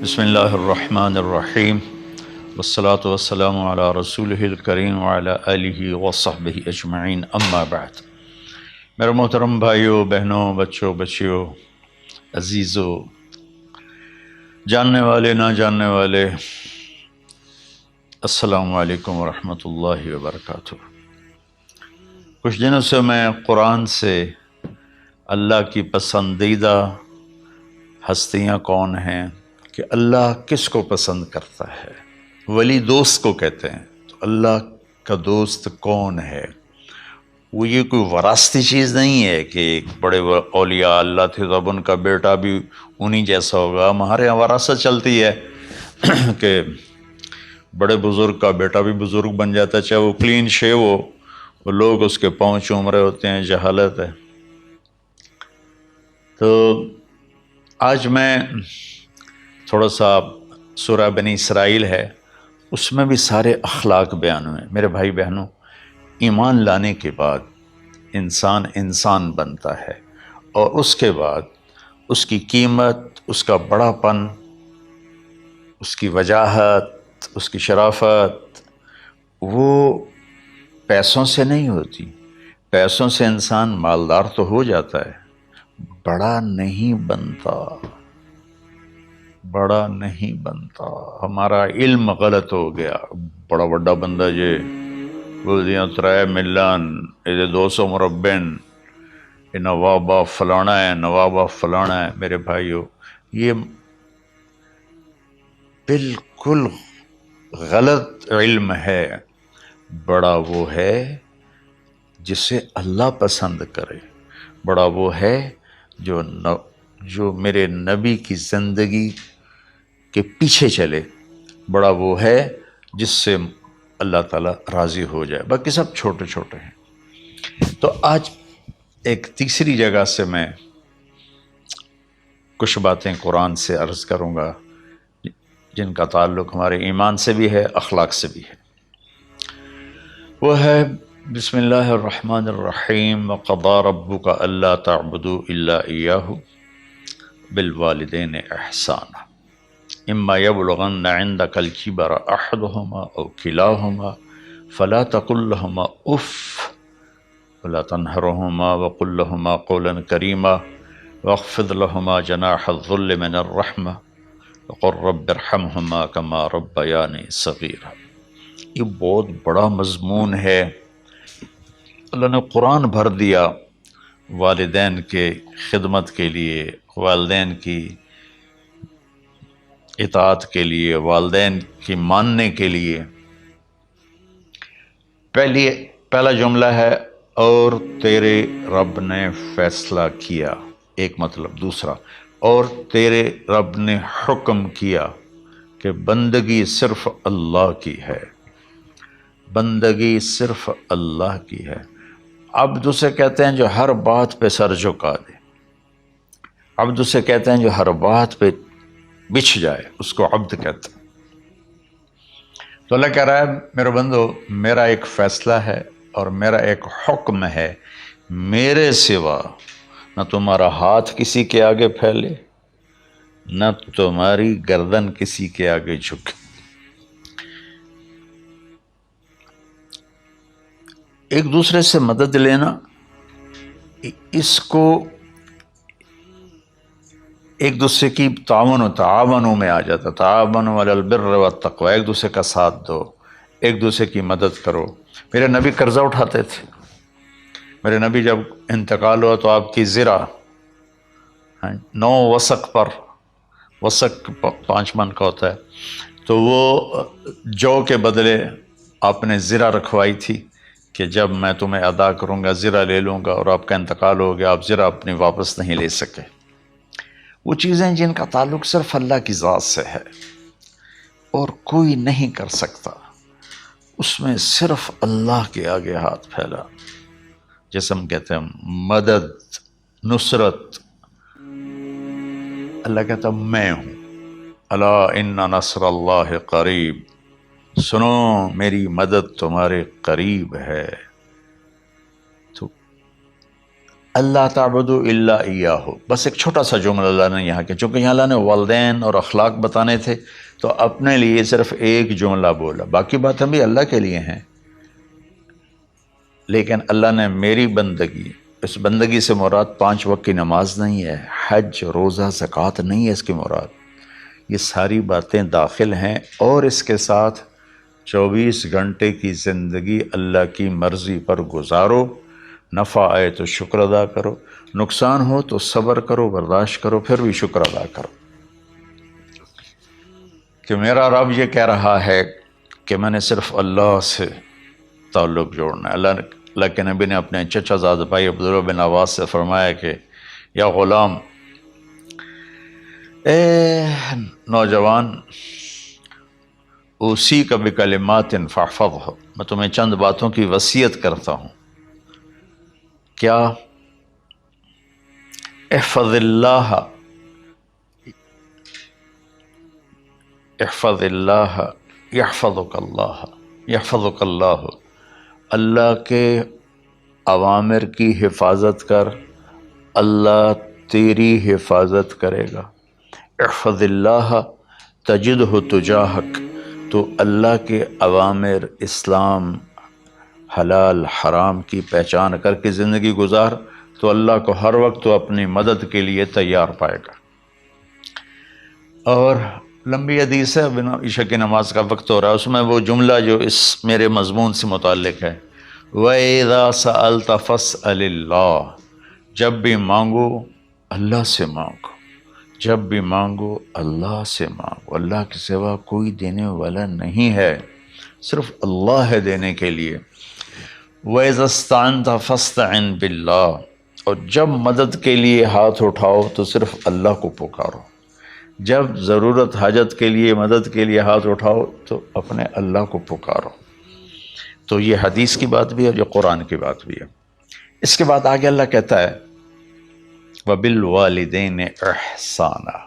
بسم اللہ الرحمن الرحیم والصلاة والسلام علی رسولہ الکریم وعلی آلہ وصحبہ اجمعین، اما بعد۔ میرے محترم بھائیوں، بہنوں، بچوں، بچیوں، عزیزوں، جاننے والے، نہ جاننے والے، السلام علیکم ورحمۃ اللہ وبرکاتہ۔ کچھ دنوں سے میں قرآن سے اللہ کی پسندیدہ ہستیاں کون ہیں، کہ اللہ کس کو پسند کرتا ہے، ولی دوست کو کہتے ہیں۔ تو اللہ کا دوست کون ہے؟ وہ یہ کوئی وراثتی چیز نہیں ہے کہ ایک بڑے اولیاء اللہ تھے تو اب ان کا بیٹا بھی انہی جیسا ہوگا۔ ہمارے یہاں وراثت چلتی ہے کہ بڑے بزرگ کا بیٹا بھی بزرگ بن جاتا ہے، چاہے وہ کلین شیو ہو، وہ لوگ اس کے پاؤں چوم رہے ہوتے ہیں، جہالت ہے۔ تو آج میں تھوڑا سا سورہ بنی اسرائیل ہے، اس میں بھی سارے اخلاق بیان ہوئے۔ میرے بھائی بہنوں، ایمان لانے کے بعد انسان بنتا ہے، اور اس کے بعد اس کی قیمت، اس کا بڑا پن، اس کی وجاہت، اس کی شرافت، وہ پیسوں سے نہیں ہوتی۔ پیسوں سے انسان مالدار تو ہو جاتا ہے، بڑا نہیں بنتا، بڑا نہیں بنتا۔ ہمارا علم غلط ہو گیا۔ بڑا بڑا بندہ جے بول دیا 3 ملن یہ 200 مربع، یہ نوابہ فلانا ہے، نوابہ فلانا ہے۔ میرے بھائیو، یہ بالکل غلط علم ہے۔ بڑا وہ ہے جسے اللہ پسند کرے، بڑا وہ ہے جو میرے نبی کی زندگی کے پیچھے چلے، بڑا وہ ہے جس سے اللہ تعالیٰ راضی ہو جائے، باقی سب چھوٹے چھوٹے ہیں۔ تو آج ایک تیسری جگہ سے میں کچھ باتیں قرآن سے عرض کروں گا، جن کا تعلق ہمارے ایمان سے بھی ہے، اخلاق سے بھی ہے۔ وہ ہے بسم اللہ الرحمن الرحیم، وَقَضَىٰ رَبُّكَ أَلَّا تَعْبُدُوا إِلَّا إِيَّاهُ بِالْوَالِدَيْنِ إِحْسَانًا إِمَّا يَبْلُغَنَّ عِندَكَ الْكِبَرَ أَحَدُهُمَا أَوْ كِلَاهُمَا فَلَا تَقُل لَّهُمَا أُفٍّ وَلَا تَنْهَرْهُمَا وَقُل لَّهُمَا قَوْلًا كَرِيمًا وَاخْفِضْ لَهُمَا جَنَاحَ الذُّلِّ مِنَ الرَّحْمَةِ وَقُل رَّبِّ ارْحَمْهُمَا كَمَا رَبَّيَانِي صَغِيرًا۔ یہ بہت بڑا مضمون ہے۔ اللہ نے قرآن بھر دیا والدین کے خدمت کے لیے، والدین کی اطاعت کے لیے، والدین کی ماننے کے لیے۔ پہلا جملہ ہے اور تیرے رب نے فیصلہ کیا، ایک مطلب۔ دوسرا، اور تیرے رب نے حکم کیا کہ بندگی صرف اللہ کی ہے، بندگی صرف اللہ کی ہے۔ عبد اسے کہتے ہیں جو ہر بات پہ سر جھکا دے، عبد اسے کہتے ہیں جو ہر بات پہ بچھ جائے، اس کو عبد کہتے ہیں۔ تو اللہ کہہ رہا ہے میرے بندو، میرا ایک فیصلہ ہے اور میرا ایک حکم ہے، میرے سوا نہ تمہارا ہاتھ کسی کے آگے پھیلے، نہ تمہاری گردن کسی کے آگے جھکے۔ ایک دوسرے سے مدد لینا، اس کو ایک دوسرے کی تعاونوں میں آ جاتا، تعاونوا علی البر والتقوی، ایک دوسرے کا ساتھ دو، ایک دوسرے کی مدد کرو۔ میرے نبی قرضہ اٹھاتے تھے۔ میرے نبی جب انتقال ہوا تو آپ کی زرہ 9 وسق پر، وسق 5 من کا ہوتا ہے، تو وہ جو کے بدلے آپ نے زرہ رکھوائی تھی کہ جب میں تمہیں ادا کروں گا زرہ لے لوں گا، اور آپ کا انتقال ہو گیا، آپ زرہ اپنی واپس نہیں لے سکے۔ وہ چیزیں جن کا تعلق صرف اللہ کی ذات سے ہے اور کوئی نہیں کر سکتا، اس میں صرف اللہ کے آگے ہاتھ پھیلا، جیسے ہم کہتے ہیں مدد، نصرت۔ اللہ کہتا میں ہوں، الا ان نصر اللہ قریب، سنو میری مدد تمہارے قریب ہے۔ تو اللہ تعبدوا الا ایاہ، بس ایک چھوٹا سا جملہ اللہ نے یہاں کے، چونکہ یہاں اللہ نے والدین اور اخلاق بتانے تھے تو اپنے لیے صرف ایک جملہ بولا، باقی باتیں بھی اللہ کے لیے ہیں، لیکن اللہ نے میری بندگی، اس بندگی سے مراد 5 وقت کی نماز نہیں ہے، حج، روزہ، زکوٰۃ نہیں ہے اس کی مراد، یہ ساری باتیں داخل ہیں، اور اس کے ساتھ 24 گھنٹے کی زندگی اللہ کی مرضی پر گزارو، نفع آئے تو شکر ادا کرو، نقصان ہو تو صبر کرو، برداشت کرو، پھر بھی شکر ادا کرو، کہ میرا رب یہ کہہ رہا ہے کہ میں نے صرف اللہ سے تعلق جوڑنا ہے۔ اللہ کے نبی نے اپنے چچا زاد بھائی عبداللہ بن عباس سے فرمایا کہ یا غلام، اے نوجوان، اسی کا بکلمات فاحفظہ، میں تمہیں چند باتوں کی وصیت کرتا ہوں، کیا؟ احفظ اللہ، احفظ اللہ یحفظک اللہ، یحفظک اللہ، اللہ کے اوامر کی حفاظت کر، اللہ تیری حفاظت کرے گا۔ احفظ اللہ تجدہ تجاہک، تو اللہ کے اوامر، اسلام، حلال حرام کی پہچان کر کے زندگی گزار تو اللہ کو ہر وقت تو اپنی مدد کے لیے تیار پائے گا۔ اور لمبی حدیث ہے، عشاء کی نماز کا وقت ہو رہا ہے، اس میں وہ جملہ جو اس میرے مضمون سے متعلق ہے، وَإِذَا سَأَلْتَ فَاسْأَلِ اللَّهِ، جب بھی مانگو اللہ سے مانگو، جب بھی مانگو اللہ سے مانگو، اللہ کے سوا کوئی دینے والا نہیں ہے، صرف اللہ ہے دینے کے لیے۔ وَإِذَا اسْتَعَنْتَ فَاسْتَعِنْ بِاللَّهِ، اور جب مدد کے لیے ہاتھ اٹھاؤ تو صرف اللہ کو پکارو، جب ضرورت حاجت کے لیے، مدد کے لیے ہاتھ اٹھاؤ تو اپنے اللہ کو پکارو۔ تو یہ حدیث کی بات بھی ہے، جو قرآن کی بات بھی ہے۔ اس کے بعد آگے اللہ کہتا ہے وَبِالْوَالِدَيْنِ إِحْسَانًا،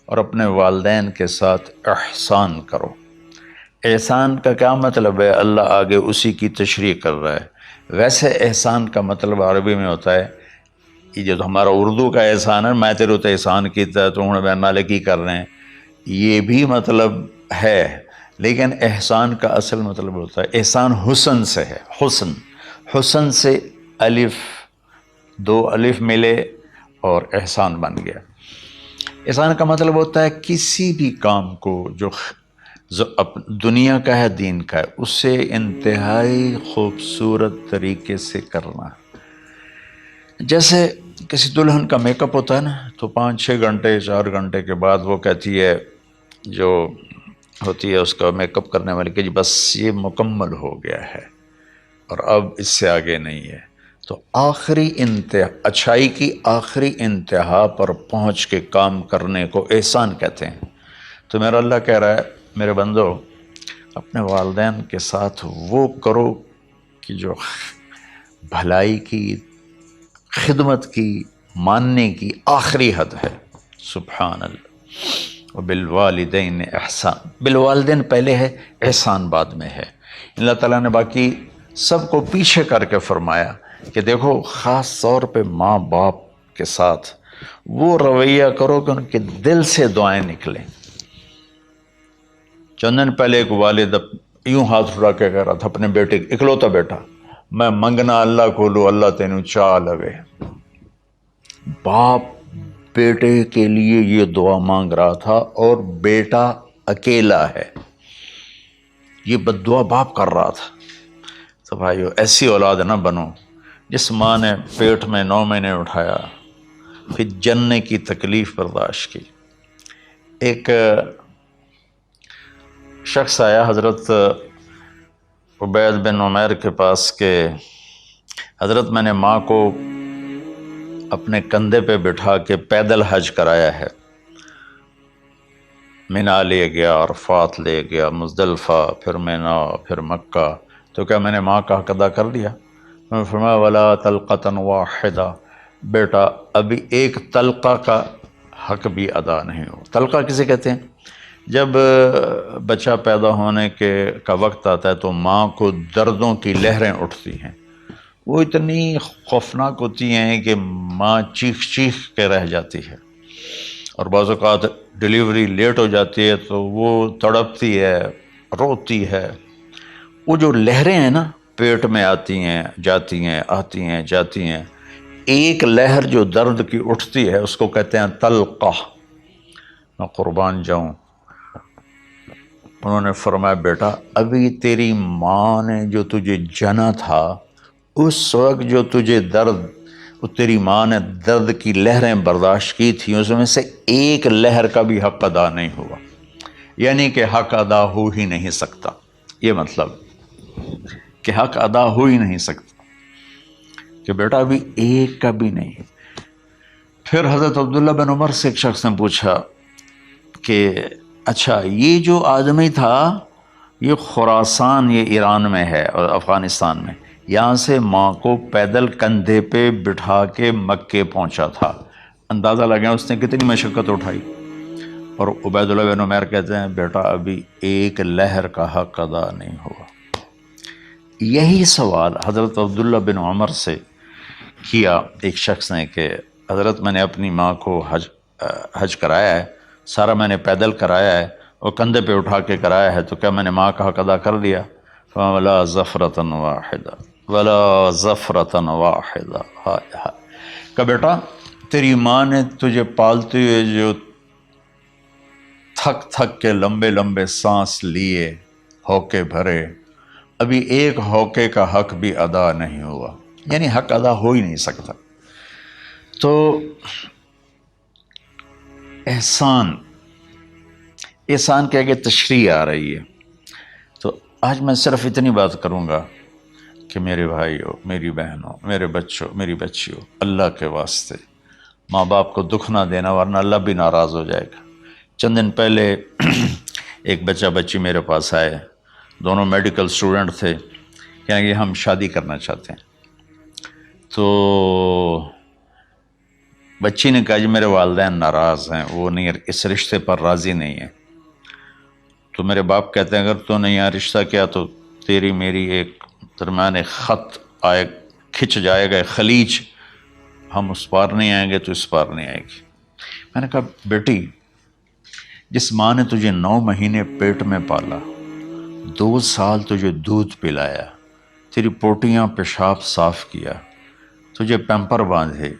اور اپنے والدین کے ساتھ احسان کرو۔ احسان کا کیا مطلب ہے؟ اللہ آگے اسی کی تشریح کر رہا ہے۔ ویسے احسان کا مطلب عربی میں ہوتا ہے، یہ جو ہمارا اردو کا احسان ہے، میں تیرے تو احسان کیتا تو ہوں میں نالے کی کر رہے ہیں، یہ بھی مطلب ہے، لیکن احسان کا اصل مطلب ہوتا ہے، احسان حسن سے ہے، حسن، حسن سے الف، 2 الف ملے اور احسان بن گیا۔ احسان کا مطلب ہوتا ہے کسی بھی کام کو جو دنیا کا ہے، دین کا ہے، اس سے انتہائی خوبصورت طریقے سے کرنا۔ جیسے کسی دلہن کا میک اپ ہوتا ہے نا، تو 5-6 گھنٹے 4 گھنٹے کے بعد وہ کہتی ہے، جو ہوتی ہے اس کا میک اپ کرنے والی، کہ جی بس یہ مکمل ہو گیا ہے اور اب اس سے آگے نہیں ہے۔ تو آخری انتہا، اچھائی کی آخری انتہا پر پہنچ کے کام کرنے کو احسان کہتے ہیں۔ تو میرا اللہ کہہ رہا ہے، میرے بندو، اپنے والدین کے ساتھ وہ کرو کہ جو بھلائی کی، خدمت کی، ماننے کی آخری حد ہے۔ سبحان اللہ۔ وبالوالدین احسان، بالوالدین پہلے ہے، احسان بعد میں ہے۔ اللہ تعالیٰ نے باقی سب کو پیچھے کر کے فرمایا کہ دیکھو، خاص طور پہ ماں باپ کے ساتھ وہ رویہ کرو کہ ان کے دل سے دعائیں نکلیں۔ چند دن پہلے ایک والد یوں ہاتھ اٹھا کے کہہ رہا تھا اپنے بیٹے، اکلوتا بیٹا، میں منگنا اللہ کو لو، اللہ تینوں چاہ لوے۔ باپ بیٹے کے لیے یہ دعا مانگ رہا تھا، اور بیٹا اکیلا ہے، یہ بد دعا باپ کر رہا تھا۔ تو بھائیو، ایسی اولاد نہ بنو جس ماں نے پیٹ میں 9 مہینے اٹھایا، پھر جننے کی تکلیف برداشت کی۔ ایک شخص آیا حضرت عبید بن عمیر کے پاس کہ حضرت، میں نے ماں کو اپنے کندھے پہ بٹھا کے پیدل حج کرایا ہے، مینا لے گیا، عرفات لے گیا، مزدلفہ، پھر مینا، پھر مکہ، تو کیا میں نے ماں کا حق ادا کر دیا؟ میں نے فرمایا ولا تلقۃ واحدہ، بیٹا ابھی ایک تلقہ کا حق بھی ادا نہیں ہو۔ تلقہ کسے کہتے ہیں؟ جب بچہ پیدا ہونے کا وقت آتا ہے تو ماں کو دردوں کی لہریں اٹھتی ہیں، وہ اتنی خوفناک ہوتی ہیں کہ ماں چیخ چیخ کے رہ جاتی ہے، اور بعض اوقات ڈیلیوری لیٹ ہو جاتی ہے تو وہ تڑپتی ہے، روتی ہے۔ وہ جو لہریں ہیں نا پیٹ میں آتی ہیں جاتی ہیں، آتی ہیں جاتی ہیں، ایک لہر جو درد کی اٹھتی ہے اس کو کہتے ہیں طلقہ۔ میں قربان جاؤں، انہوں نے فرمایا بیٹا ابھی تیری ماں نے جو تجھے جنا تھا اس وقت جو تجھے درد، وہ تیری ماں نے درد کی لہریں برداشت کی تھیں، اس میں سے ایک لہر کا بھی حق ادا نہیں ہوا، یعنی کہ حق ادا ہو ہی نہیں سکتا۔ یہ مطلب کہ حق ادا ہو ہی نہیں سکتا، کہ بیٹا ابھی ایک کا بھی نہیں۔ پھر حضرت عبداللہ بن عمر سے ایک شخص نے پوچھا کہ اچھا یہ جو آدمی تھا یہ خراسان، یہ ایران میں ہے اور افغانستان میں، یہاں سے ماں کو پیدل کندھے پہ بٹھا کے مکے پہنچا تھا، اندازہ لگا اس نے کتنی مشقت اٹھائی۔ اور عبید اللہ بن عمیر کہتے ہیں بیٹا ابھی ایک لہر کا حق ادا نہیں ہوا۔ یہی سوال حضرت عبداللہ بن عمر سے کیا ایک شخص نے کہ حضرت میں نے اپنی ماں کو حج کرایا ہے، سارا میں نے پیدل کرایا ہے اور کندھے پہ اٹھا کے کرایا ہے، تو کیا میں نے ماں کا حق ادا کر دیا؟ وَلَا زَفْرَةً وَاحِدَةً وَلَا زَفْرَةً وَاحِدَةً۔ ہائے ہائے، کہ بیٹا تیری ماں نے تجھے پالتے ہوئے جو تھک تھک کے لمبے لمبے سانس لیے، ہوکے بھرے، ابھی ایک ہوکے کا حق بھی ادا نہیں ہوا، یعنی حق ادا ہو ہی نہیں سکتا۔ تو احسان کے آگے تشریح آ رہی ہے۔ تو آج میں صرف اتنی بات کروں گا کہ میرے بھائیوں، میری بہنوں، میرے بچوں، میری بچیوں، اللہ کے واسطے ماں باپ کو دکھ نہ دینا ورنہ اللہ بھی ناراض ہو جائے گا۔ چند دن پہلے ایک بچہ بچی میرے پاس آئے، دونوں میڈیکل سٹوڈنٹ تھے، کہیں کہ ہم شادی کرنا چاہتے ہیں۔ تو بچی نے کہا جی میرے والدین ناراض ہیں، وہ نہیں، اس رشتے پر راضی نہیں ہیں۔ تو میرے باپ کہتے ہیں اگر تو نے یہاں رشتہ کیا تو تیری میری ایک درمیان ایک خط آئے، کھچ جائے گا خلیج، ہم اس پار نہیں آئیں گے تو اس پار نہیں آئے گی۔ میں نے کہا بیٹی جس ماں نے تجھے 9 مہینے پیٹ میں پالا، 2 سال تجھے دودھ پلایا، تیری پوٹیاں پیشاب صاف کیا، تجھے پیمپر باندھے،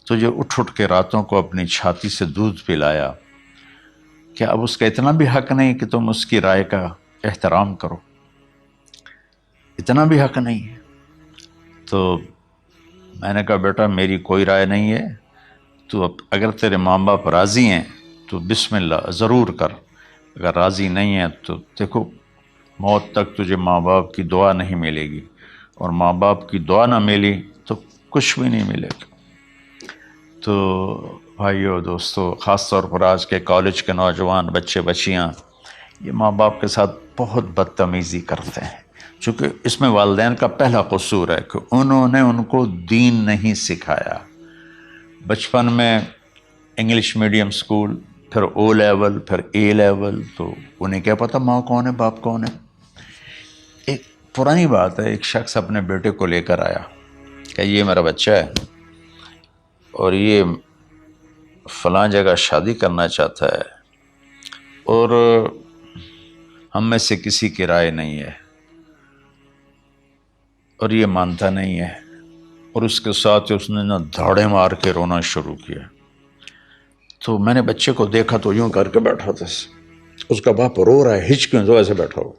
تجھے اٹھ اٹھ کے راتوں کو اپنی چھاتی سے دودھ پلایا، کیا اب اس کا اتنا بھی حق نہیں کہ تم اس کی رائے کا احترام کرو؟ اتنا بھی حق نہیں ہے؟ تو میں نے کہا بیٹا میری کوئی رائے نہیں ہے، تو اگر تیرے ماں باپ راضی ہیں تو بسم اللہ ضرور کر، اگر راضی نہیں ہیں تو دیکھو موت تک تجھے ماں باپ کی دعا نہیں ملے گی، اور ماں باپ کی دعا نہ ملی تو کچھ بھی نہیں ملے گا۔ تو بھائیو دوستو، خاص طور پر آج کے کالج کے نوجوان بچے بچیاں یہ ماں باپ کے ساتھ بہت بدتمیزی کرتے ہیں، چونکہ اس میں والدین کا پہلا قصور ہے کہ انہوں نے ان کو دین نہیں سکھایا۔ بچپن میں انگلش میڈیم سکول، پھر او لیول، پھر اے لیول، تو انہیں کیا پتہ ماں کون ہے باپ کون ہے۔ ایک پرانی بات ہے، ایک شخص اپنے بیٹے کو لے کر آیا کہ یہ میرا بچہ ہے اور یہ فلاں جگہ شادی کرنا چاہتا ہے اور ہم میں سے کسی کی رائے نہیں ہے اور یہ مانتا نہیں ہے، اور اس کے ساتھ اس نے دھاڑے مار کے رونا شروع کیا۔ تو میں نے بچے کو دیکھا تو یوں کر کے بیٹھا تھا، اس کا باپ رو رہا ہے، ہچ کیوں تو ایسے بیٹھا ہو۔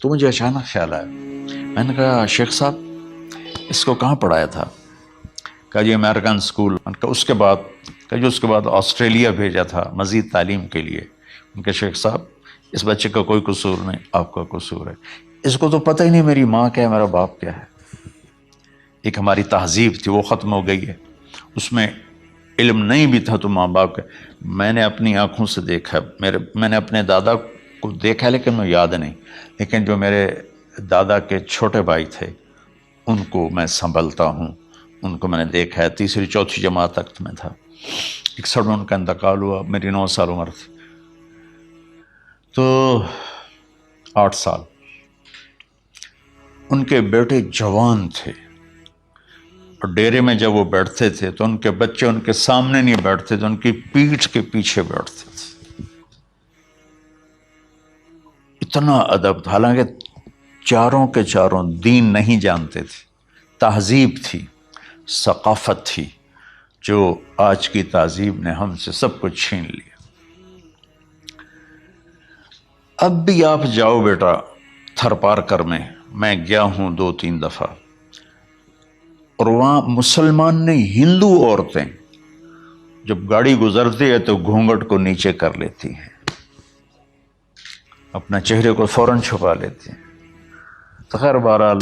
تو مجھے اچانک خیال آیا، میں نے کہا شیخ صاحب اس کو کہاں پڑھایا تھا؟ کہا جی امریکن اسکول۔ اس کے بعد آسٹریلیا بھیجا تھا مزید تعلیم کے لیے۔ ان کے شیخ صاحب اس بچے کا کوئی قصور نہیں، آپ کا قصور ہے، اس کو تو پتہ ہی نہیں میری ماں کیا ہے میرا باپ کیا ہے۔ ایک ہماری تہذیب تھی وہ ختم ہو گئی ہے، اس میں علم نہیں بھی تھا تو ماں باپ کا۔ میں نے اپنی آنکھوں سے دیکھا، میں نے اپنے دادا کو دیکھا لیکن مجھے یاد نہیں، لیکن جو میرے دادا کے چھوٹے بھائی تھے ان کو میں سنبھلتا ہوں، ان کو میں نے دیکھا ہے، 3ری 4تھی جماعت تک میں تھا۔ 61 میں ان کا انتقال ہوا، میری 9 سال عمر تھی، تو 8 سال۔ ان کے بیٹے جوان تھے، اور ڈیرے میں جب وہ بیٹھتے تھے تو ان کے بچے ان کے سامنے نہیں بیٹھتے تھے، ان کی پیٹھ کے پیچھے بیٹھتے تھے۔ اتنا ادب تھا، حالانکہ چاروں کے چاروں دین نہیں جانتے تھے، تہذیب تھی، ثقافت تھی، جو آج کی تہذیب نے ہم سے سب کچھ چھین لیا۔ اب بھی آپ جاؤ بیٹا تھر پارکر میں گیا ہوں 2-3 دفعہ، اور وہاں مسلمان نہیں، ہندو عورتیں جب گاڑی گزرتی ہے تو گھونگھٹ کو نیچے کر لیتی ہیں، اپنا چہرے کو فوراً چھپا لیتی ہیں۔ تو خیر بہرحال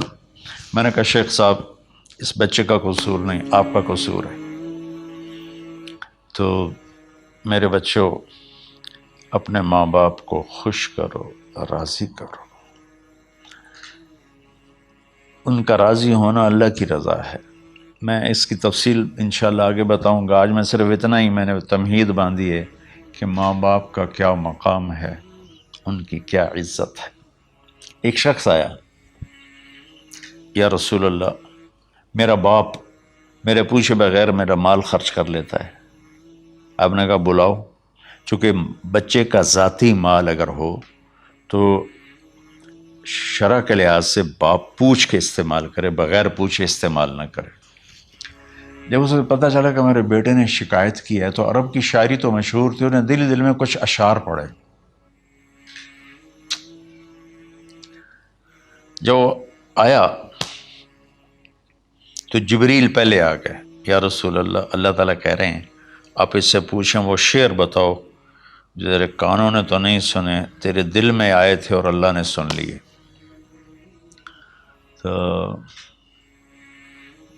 میں نے کہا شیخ صاحب اس بچے کا قصور نہیں، آپ کا قصور ہے۔ تو میرے بچوں، اپنے ماں باپ کو خوش کرو، راضی کرو۔ ان کا راضی ہونا اللہ کی رضا ہے۔ میں اس کی تفصیل انشاءاللہ آگے بتاؤں گا، آج میں صرف اتنا ہی میں نے تمہید باندھی ہے کہ ماں باپ کا کیا مقام ہے، ان کی کیا عزت ہے۔ ایک شخص آیا، یا رسول اللہ میرا باپ میرے پوچھے بغیر میرا مال خرچ کر لیتا ہے۔ آپ نے کہا بلاؤ، چونکہ بچے کا ذاتی مال اگر ہو تو شرع کے لحاظ سے باپ پوچھ کے استعمال کرے، بغیر پوچھے استعمال نہ کرے۔ جب اسے پتہ چلا کہ میرے بیٹے نے شکایت کی ہے، تو عرب کی شاعری تو مشہور تھی، انہیں دل دل میں کچھ اشعار پڑھے۔ جو آیا تو جبریل پہلے آ گئے، یا رسول اللہ اللہ تعالیٰ کہہ رہے ہیں آپ اس سے پوچھیں وہ شعر بتاؤ جو تیرے کانوں نے تو نہیں سنے، تیرے دل میں آئے تھے اور اللہ نے سن لیے۔ تو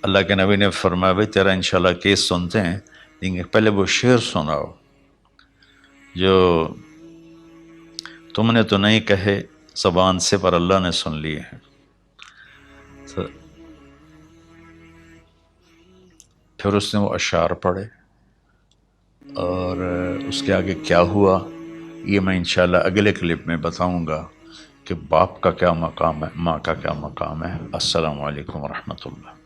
اللہ کے نبی نے فرمایا بھائی تیرا انشاءاللہ کیس سنتے ہیں، لیکن پہلے وہ شعر سناؤ جو تم نے تو نہیں کہے زبان سے پر اللہ نے سن لیے ہیں۔ تو پھر اس نے وہ اشعار پڑھے، اور اس کے آگے کیا ہوا یہ میں انشاءاللہ اگلے کلپ میں بتاؤں گا کہ باپ کا کیا مقام ہے، ماں کا کیا مقام ہے۔ السلام علیکم ورحمۃ اللہ۔